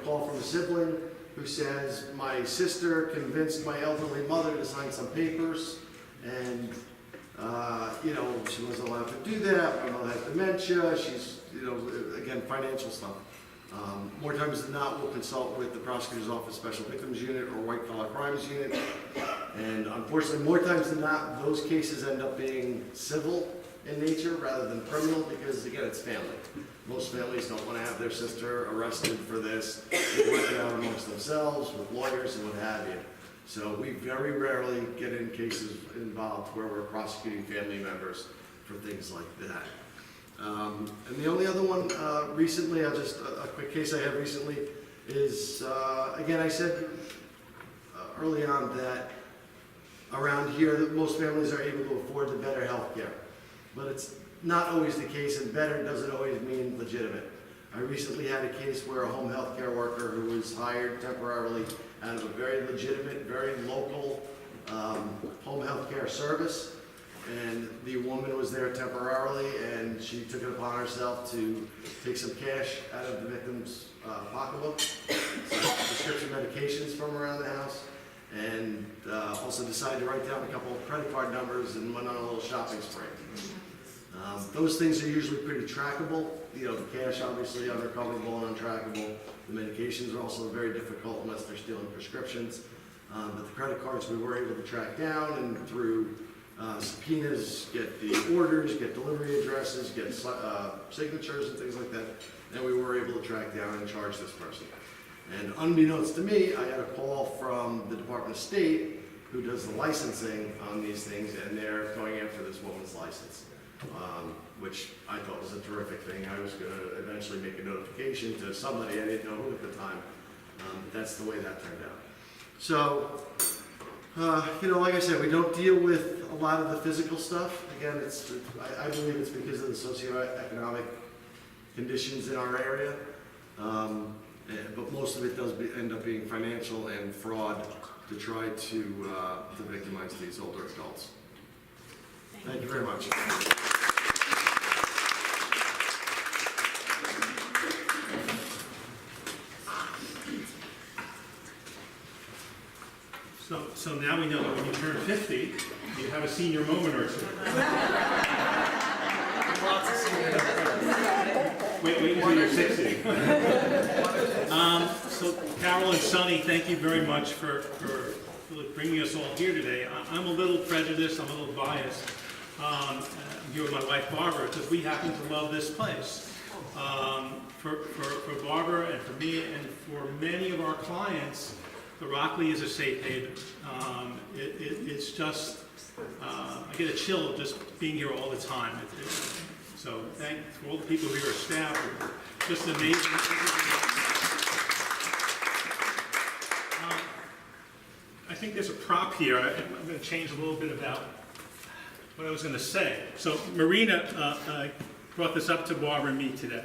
call from a sibling who says, my sister convinced my elderly mother to sign some papers, and you know, she wasn't allowed to do that. My mother has dementia. She's, you know, again, financial stuff. More times than not, we'll consult with the prosecutor's office special victims unit or white collar crimes unit. And unfortunately, more times than not, those cases end up being civil in nature rather than criminal because, again, it's family. Most families don't want to have their sister arrested for this. They work it out amongst themselves with lawyers and what have you. So we very rarely get in cases involved where we're prosecuting family members for things like that. And the only other one recently, a quick case I had recently is, again, I said early on that around here that most families are able to afford the better health care. But it's not always the case, and better doesn't always mean legitimate. I recently had a case where a home health care worker who was hired temporarily out of a very legitimate, very local home health care service, and the woman was there temporarily, and she took it upon herself to take some cash out of the victim's pocketbook, some prescription medications from around the house, and also decided to write down a couple of credit card numbers and went on a little shopping spree. Those things are usually pretty trackable. You know, the cash obviously unrecoverable and untrackable. The medications are also very difficult unless they're stealing prescriptions. But the credit cards we were able to track down, and through subpoenas, get the orders, get delivery addresses, get signatures and things like that, and we were able to track down and charge this person. And unbeknownst to me, I got a call from the Department of State, who does the licensing on these things, and they're going after this woman's license, which I thought was a terrific thing. I was going to eventually make a notification to somebody, I didn't know who at the time, but that's the way that turned out. So, you know, like I said, we don't deal with a lot of the physical stuff. Again, I believe it's because of the socioeconomic conditions in our area. But most of it does end up being financial and fraud to try to victimize these older adults. Thank you very much. So now we know that when you turn 50, you have a senior moment or two. Wait until you're 60. So Carol and Sonny, thank you very much for bringing us all here today. I'm a little prejudiced, I'm a little biased. I'm here with my wife Barbara because we happen to love this place. For Barbara and for me and for many of our clients, the Rockleigh is a safe haven. It's just, I get a chill just being here all the time. So thanks for all the people here, staff, just amazing. I think there's a prop here. I'm going to change a little bit about what I was going to say. So Marina brought this up to Barbara and me today.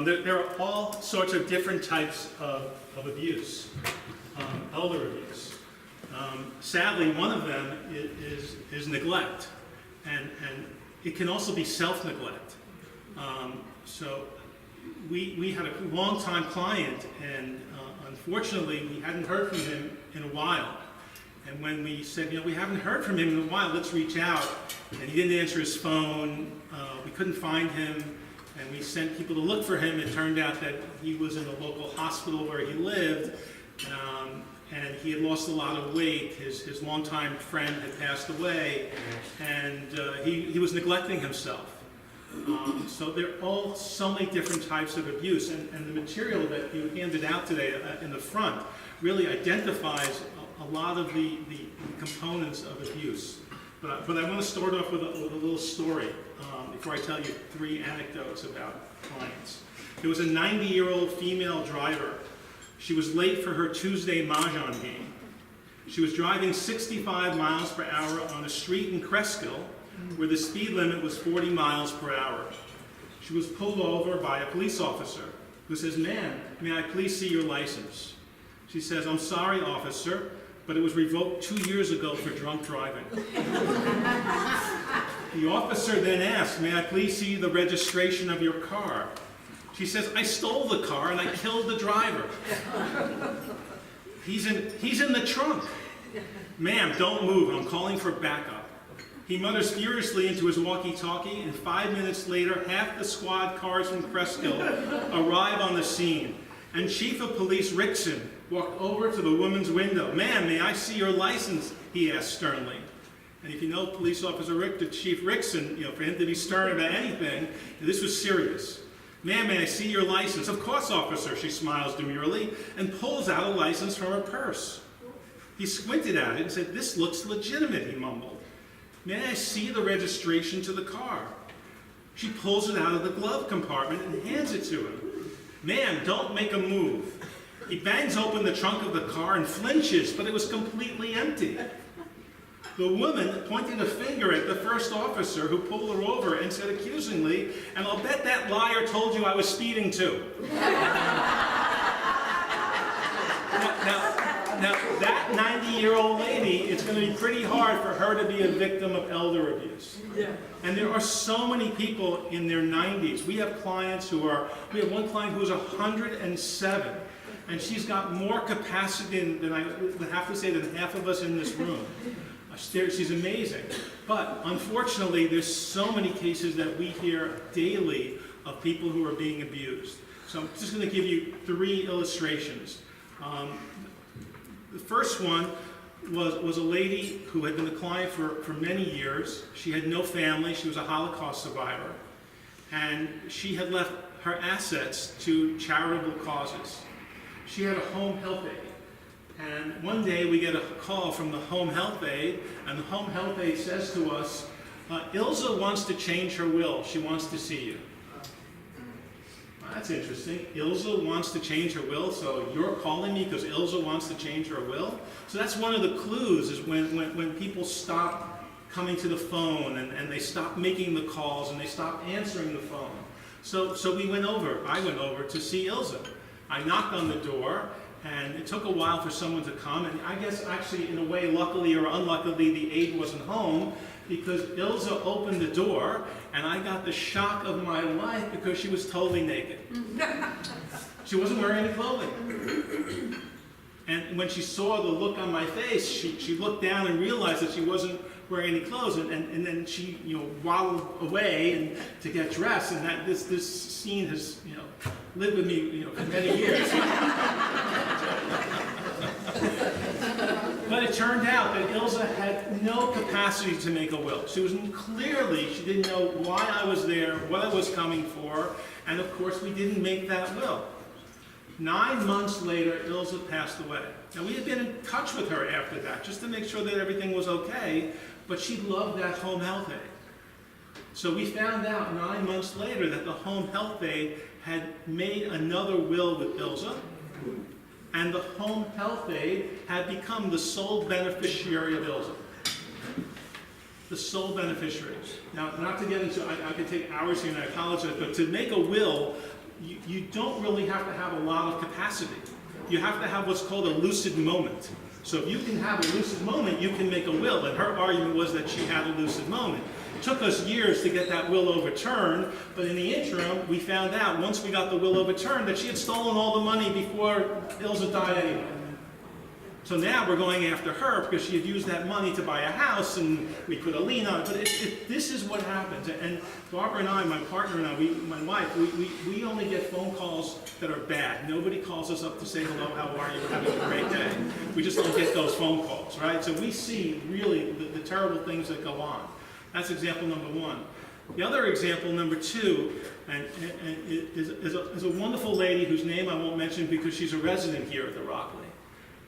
There are all sorts of different types of abuse, elder abuse. Sadly, one of them is neglect, and it can also be self-neglect. So we had a long-time client, and unfortunately, we hadn't heard from him in a while. And when we said, you know, we haven't heard from him in a while, let's reach out, and he didn't answer his phone, we couldn't find him, and we sent people to look for him. It turned out that he was in a local hospital where he lived, and he had lost a lot of weight. His longtime friend had passed away, and he was neglecting himself. So there are all so many different types of abuse, and the material that you handed out today in the front really identifies a lot of the components of abuse. But I want to start off with a little story before I tell you 3 anecdotes about clients. There was a 90-year-old female driver. She was late for her Tuesday Mahjong game. She was driving 65 miles per hour on a street in Cresskill where the speed limit was 40 miles per hour. She was pulled over by a police officer who says, "Ma'am, may I please see your license?" She says, "I'm sorry, officer, but it was revoked 2 years ago for drunk driving." The officer then asked, "May I please see the registration of your car?" She says, I stole the car and I killed the driver. He's in the trunk. Ma'am, don't move. I'm calling for backup. He mutters furiously into his walkie-talkie, and 5 minutes later, half the squad cars from Cresthill arrive on the scene. And Chief of Police Rickson walked over to the woman's window. Ma'am, may I see your license? He asked sternly. And if you know Police Officer Chief Rickson, for him to be stern about anything, this was serious. Ma'am, may I see your license? Of course, officer, she smiles demurely and pulls out a license from her purse. He squinted at it and said, this looks legitimate, he mumbled. May I see the registration to the car? She pulls it out of the glove compartment and hands it to him. Ma'am, don't make a move. He bangs open the trunk of the car and flinches, but it was completely empty. The woman pointed a finger at the first officer, who pulled her over and said accusingly, and I'll bet that liar told you I was speeding too. Now, that 90-year-old lady, it's going to be pretty hard for her to be a victim of elder abuse. Yeah. And there are so many people in their 90s. We have clients we have one client who's 107, and she's got more capacity than I would have to say than half of us in this room. She's amazing. But unfortunately, there's so many cases that we hear daily of people who are being abused. So I'm just going to give you 3 illustrations. The first one was a lady who had been a client for many years. She had no family. She was a Holocaust survivor. And she had left her assets to charitable causes. She had a home health aide. And one day we get a call from the home health aide, and the home health aide says to us, Ilza wants to change her will. She wants to see you. That's interesting. Ilza wants to change her will, so you're calling me because Ilza wants to change her will? So that's one of the clues, is when people stop coming to the phone and they stop making the calls and they stop answering the phone. So I went over to see Ilza. I knocked on the door, and it took a while for someone to come, and I guess actually in a way, luckily or unluckily, the aide wasn't home, because Ilza opened the door, and I got the shock of my life because she was totally naked. She wasn't wearing any clothing. And when she saw the look on my face, she looked down and realized that she wasn't wearing any clothes, and then she waddled away to get dressed, and that this scene has lived with me for many years. But it turned out that Ilza had no capacity to make a will. She didn't know why I was there, what I was coming for, and of course we didn't make that will. 9 months later, Ilza passed away. Now we had been in touch with her after that, just to make sure that everything was okay, but she loved that home health aide. So we found out 9 months later that the home health aide had made another will with Ilza, and the home health aide had become the sole beneficiary of Ilza. The sole beneficiary. Now, not to get into, I could take hours here and I apologize, but to make a will, you don't really have to have a lot of capacity. You have to have what's called a lucid moment. So if you can have a lucid moment, you can make a will. And her argument was that she had a lucid moment. It took us years to get that will overturned, but in the interim, we found out, once we got the will overturned, that she had stolen all the money before Ilza died anyway. So now we're going after her because she had used that money to buy a house, and we put a lien on it. But this is what happens. And Barbara and I, my partner and I, my wife, we only get phone calls that are bad. Nobody calls us up to say, hello, how are you, we're having a great day. We just don't get those phone calls, right? So we see really the terrible things that go on. That's example number 1. The other example, number 2, is a wonderful lady whose name I won't mention because she's a resident here at the Rockleigh.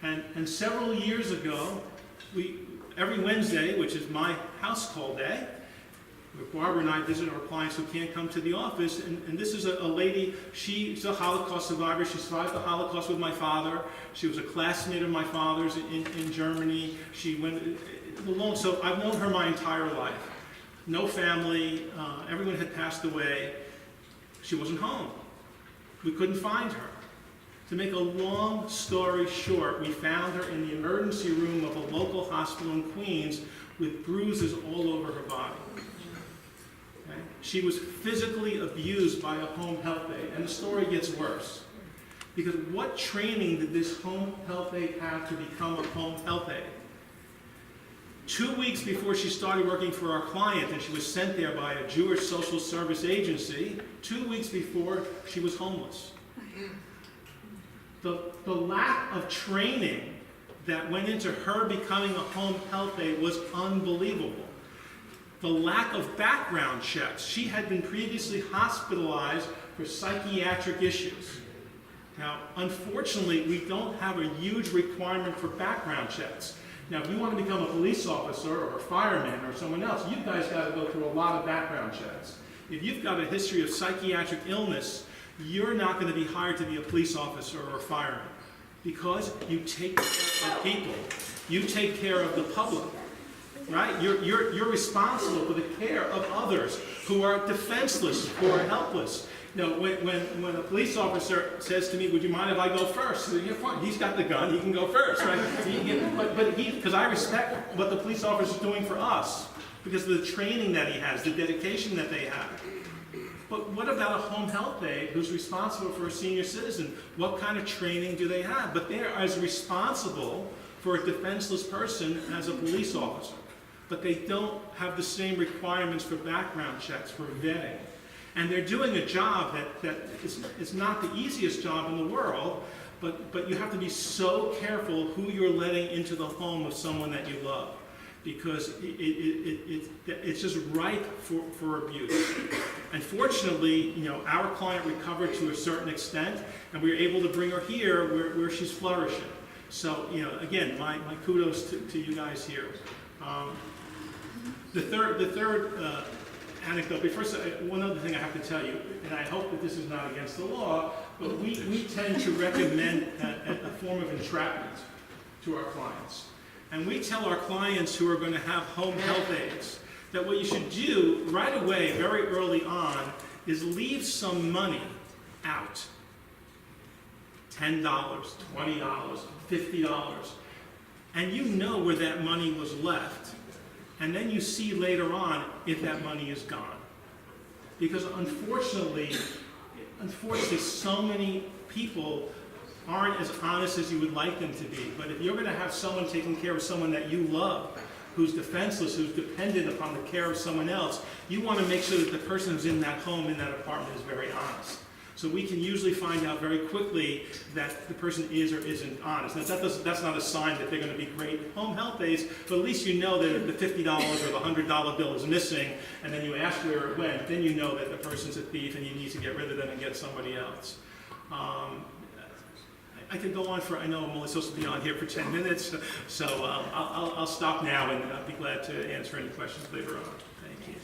And several years ago, every Wednesday, which is my house call day, where Barbara and I visit our clients who can't come to the office, and this is a lady, she's a Holocaust survivor. She survived the Holocaust with my father. She was a classmate of my father's in Germany. She went alone, so I've known her my entire life. No family, everyone had passed away. She wasn't home. We couldn't find her. To make a long story short, we found her in the emergency room of a local hospital in Queens with bruises all over her body. Okay? she was physically abused by a home health aide, and the story gets worse. Because what training did this home health aide have to become a home health aide? 2 weeks before she started working for our client, and she was sent there by a Jewish social service agency, 2 weeks before she was homeless. The lack of training that went into her becoming a home health aide was unbelievable. The lack of background checks. She had been previously hospitalized for psychiatric issues. Now, unfortunately, we don't have a huge requirement for background checks. Now, if you want to become a police officer or a fireman or someone else, you guys got to go through a lot of background checks. If you've got a history of psychiatric illness, you're not going to be hired to be a police officer or a fireman, because you take care of people. You take care of the public, right? You're responsible for the care of others who are defenseless, who are helpless. You know, when a police officer says to me, "Would you mind if I go first?" I say, "Yeah, fine. He's got the gun. He can go first, right?" Because I respect what the police officer is doing for us, because of the training that he has, the dedication that they have. But what about a home health aide who's responsible for a senior citizen? What kind of training do they have? But they're as responsible for a defenseless person as a police officer. But they don't have the same requirements for background checks, for vetting. And they're doing a job that is not the easiest job in the world, but you have to be so careful who you're letting into the home of someone that you love, because it's just ripe for abuse. And fortunately, you know, our client recovered to a certain extent, and we were able to bring her here where she's flourishing. So, you know, again, my kudos to you guys here. The third anecdote, but first, one other thing I have to tell you, and I hope that this is not against the law, but we tend to recommend a form of entrapment to our clients. And we tell our clients who are going to have home health aides that what you should do right away, very early on, is leave some money out. $10, $20, $50. And you know where that money was left. And then you see later on if that money is gone. Because unfortunately, so many people aren't as honest as you would like them to be. But if you're going to have someone taking care of someone that you love, who's defenseless, who's dependent upon the care of someone else, you want to make sure that the person who's in that home, in that apartment, is very honest. So we can usually find out very quickly that the person is or isn't honest. Now, that's not a sign that they're going to be great home health aides, but at least you know that if the $50 or the $100 bill is missing, and then you ask where it went, then you know that the person's a thief and you need to get rid of them and get somebody else. I could go on for, I know I'm only supposed to be on here for 10 minutes, so I'll stop now, and I'll be glad to answer any questions later on. Thank you.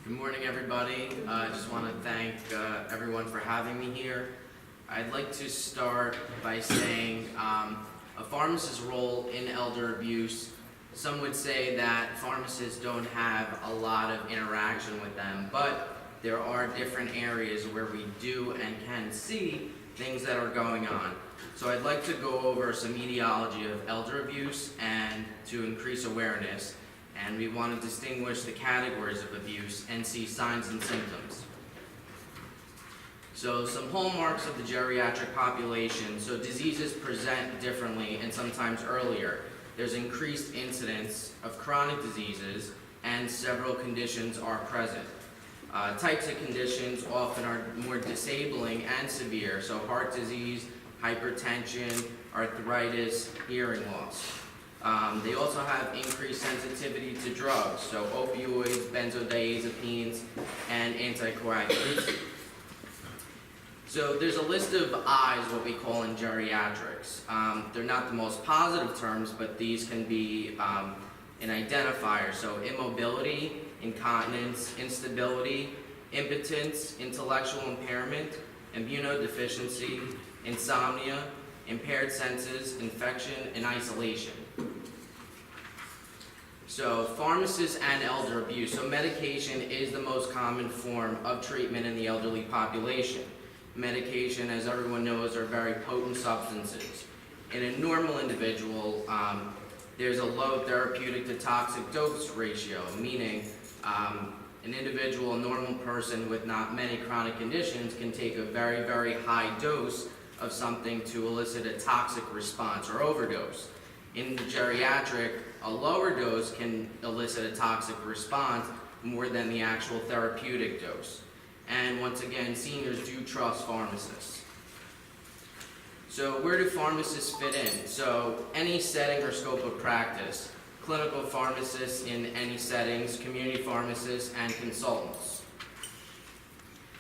Good morning, everybody. I just want to thank everyone for having me here. I'd like to start by saying a pharmacist's role in elder abuse. Some would say that pharmacists don't have a lot of interaction with them, but there are different areas where we do and can see things that are going on. So I'd like to go over some etiology of elder abuse and to increase awareness. And we want to distinguish the categories of abuse and see signs and symptoms. So some hallmarks of the geriatric population. So diseases present differently and sometimes earlier. There's increased incidence of chronic diseases and several conditions are present. Types of conditions often are more disabling and severe. So heart disease, hypertension, arthritis, hearing loss. They also have increased sensitivity to drugs, so opioids, benzodiazepines, and anticoagulants. So there's a list of I's, what we call in geriatrics. They're not the most positive terms, but these can be an identifier. So immobility, incontinence, instability, impotence, intellectual impairment, immunodeficiency, insomnia, impaired senses, infection, and isolation. So pharmacists and elder abuse. So medication is the most common form of treatment in the elderly population. Medication, as everyone knows, are very potent substances. In a normal individual, there's a low therapeutic to toxic dose ratio, meaning an individual, a normal person with not many chronic conditions can take a very, very high dose of something to elicit a toxic response or overdose. In the geriatric, a lower dose can elicit a toxic response more than the actual therapeutic dose. And once again, seniors do trust pharmacists. So where do pharmacists fit in? So any setting or scope of practice, clinical pharmacists in any settings, community pharmacists, and consultants.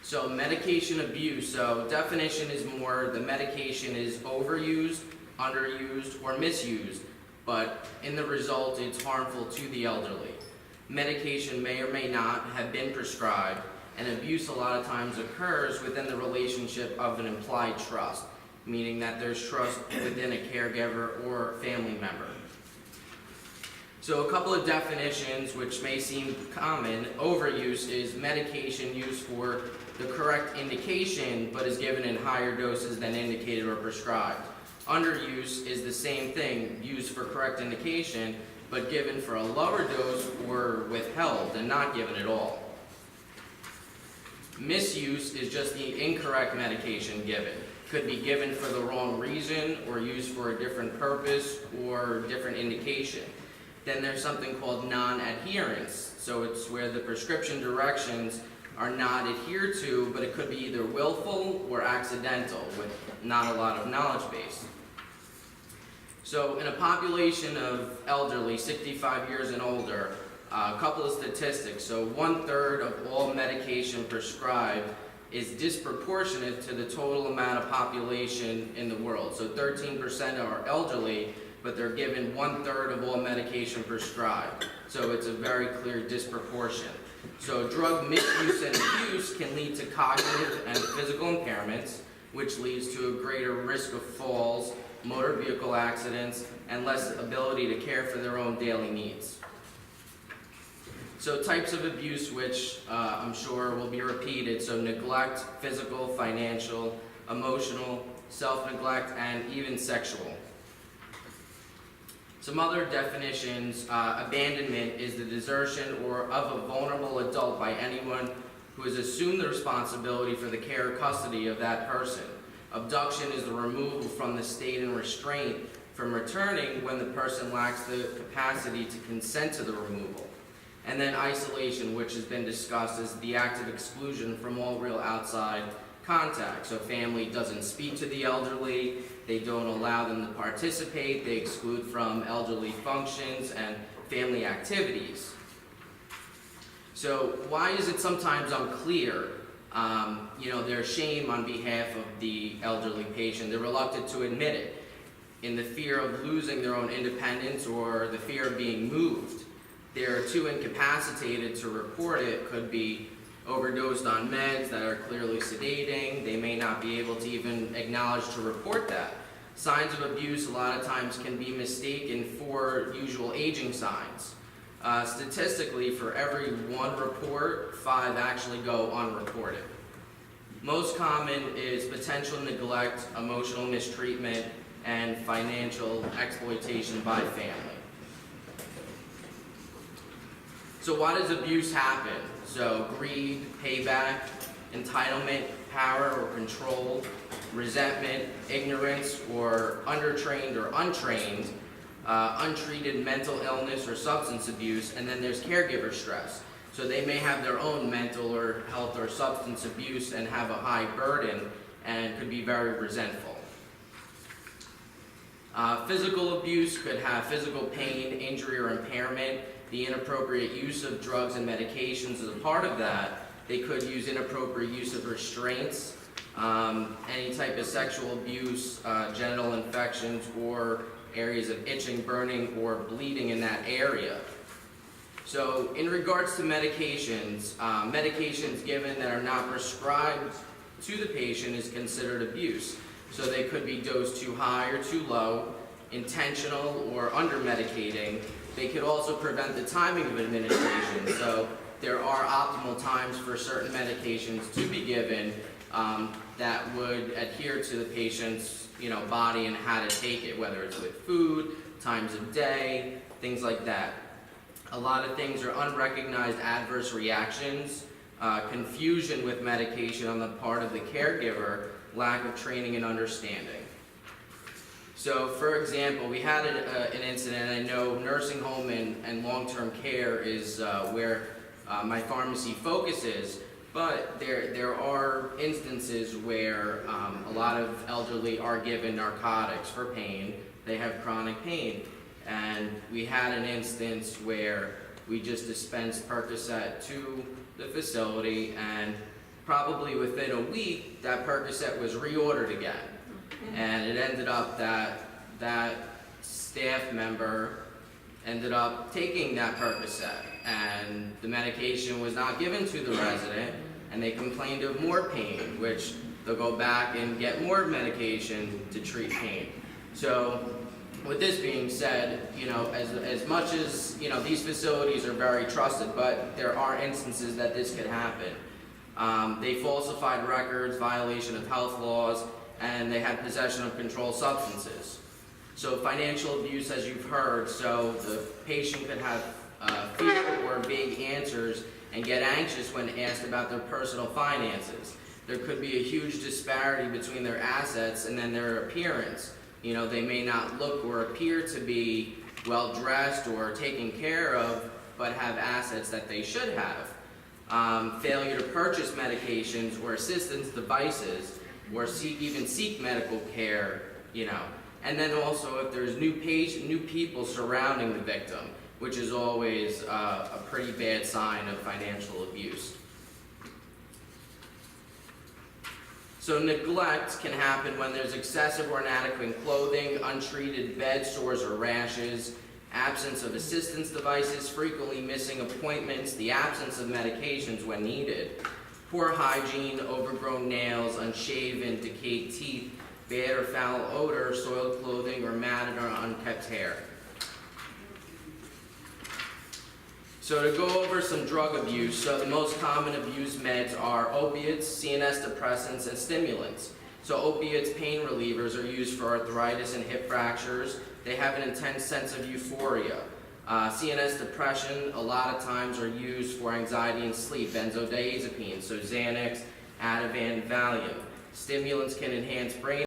So medication abuse, so definition is more the medication is overused, underused, or misused, but in the result it's harmful to the elderly. Medication may or may not have been prescribed, and abuse a lot of times occurs within the relationship of an implied trust, meaning that there's trust within a caregiver or family member. So a couple of definitions which may seem common. Overuse is medication used for the correct indication but is given in higher doses than indicated or prescribed. Underuse is the same thing, used for correct indication but given for a lower dose or withheld and not given at all. Misuse is just the incorrect medication given. Could be given for the wrong reason or used for a different purpose or different indication. Then there's something called non-adherence. So it's where the prescription directions are not adhered to, but it could be either willful or accidental with not a lot of knowledge base. So in a population of elderly, 65 years and older, a couple of statistics. So 1/3 of all medication prescribed is disproportionate to the total amount of population in the world. So 13% are elderly, but they're given 1/3 of all medication prescribed. So it's a very clear disproportion. So drug misuse and abuse can lead to cognitive and physical impairments, which leads to a greater risk of falls, motor vehicle accidents, and less ability to care for their own daily needs. So types of abuse, which I'm sure will be repeated. So neglect, physical, financial, emotional, self-neglect, and even sexual. Some other definitions, abandonment is the desertion or of a vulnerable adult by anyone who has assumed the responsibility for the care or custody of that person. Abduction is the removal from the state and restraint from returning when the person lacks the capacity to consent to the removal. And then isolation, which has been discussed as the act of exclusion from all real outside contact. So family doesn't speak to the elderly, they don't allow them to participate, they exclude from elderly functions and family activities. So why is it sometimes unclear? There's shame on behalf of the elderly patient. They're reluctant to admit it in the fear of losing their own independence or the fear of being moved. They're too incapacitated to report it, could be overdosed on meds that are clearly sedating. They may not be able to even acknowledge to report that. Signs of abuse a lot of times can be mistaken for usual aging signs. Statistically, for every 1 report, 5 actually go unreported. Most common is potential neglect, emotional mistreatment, and financial exploitation by family. So why does abuse happen? So greed, payback, entitlement, power or control, resentment, ignorance, or undertrained or untrained, untreated mental illness or substance abuse, and then there's caregiver stress. So they may have their own mental or health or substance abuse and have a high burden and could be very resentful. Physical abuse could have physical pain, injury, or impairment. The inappropriate use of drugs and medications is a part of that. They could use inappropriate use of restraints, any type of sexual abuse, genital infections, or areas of itching, burning, or bleeding in that area. So in regards to medications, medications given that are not prescribed to the patient is considered abuse. So they could be dosed too high or too low. intentional or under-medicating. They could also prevent the timing of administration. So there are optimal times for certain medications to be given that would adhere to the patient's body and how to take it, whether it's with food, times of day, things like that. A lot of things are unrecognized adverse reactions, confusion with medication on the part of the caregiver, lack of training and understanding. So, for example, we had an incident. I know nursing home and long-term care is where my pharmacy focuses, but there are instances where a lot of elderly are given narcotics for pain. They have chronic pain. And we had an instance where we just dispensed Percocet to the facility, and probably within a week, that Percocet was reordered again. And it ended up that staff member ended up taking that Percocet, and the medication was not given to the resident, and they complained of more pain, which they'll go back and get more medication to treat pain. So, with this being said, as much as, these facilities are very trusted, but there are instances that this could happen. They falsified records, violation of health laws, and they had possession of controlled substances. So financial abuse, as you've heard, so the patient could have fear or vague answers and get anxious when asked about their personal finances. There could be a huge disparity between their assets and then their appearance. They may not look or appear to be well-dressed or taken care of, but have assets that they should have. Failure to purchase medications or assistance devices, or even seek medical care, And then also if there's new people surrounding the victim, which is always a pretty bad sign of financial abuse. So neglect can happen when there's excessive or inadequate clothing, untreated bed sores or rashes, absence of assistance devices, frequently missing appointments, the absence of medications when needed, poor hygiene, overgrown nails, unshaven, decayed teeth, bad or foul odor, soiled clothing, or matted or unkept hair. So to go over some drug abuse, so the most common abused meds are opiates, CNS depressants, and stimulants. So opiates, pain relievers, are used for arthritis and hip fractures. They have an intense sense of euphoria. CNS depression, a lot of times, are used for anxiety and sleep. Benzodiazepines, so Xanax, Ativan, Valium. Stimulants can enhance brain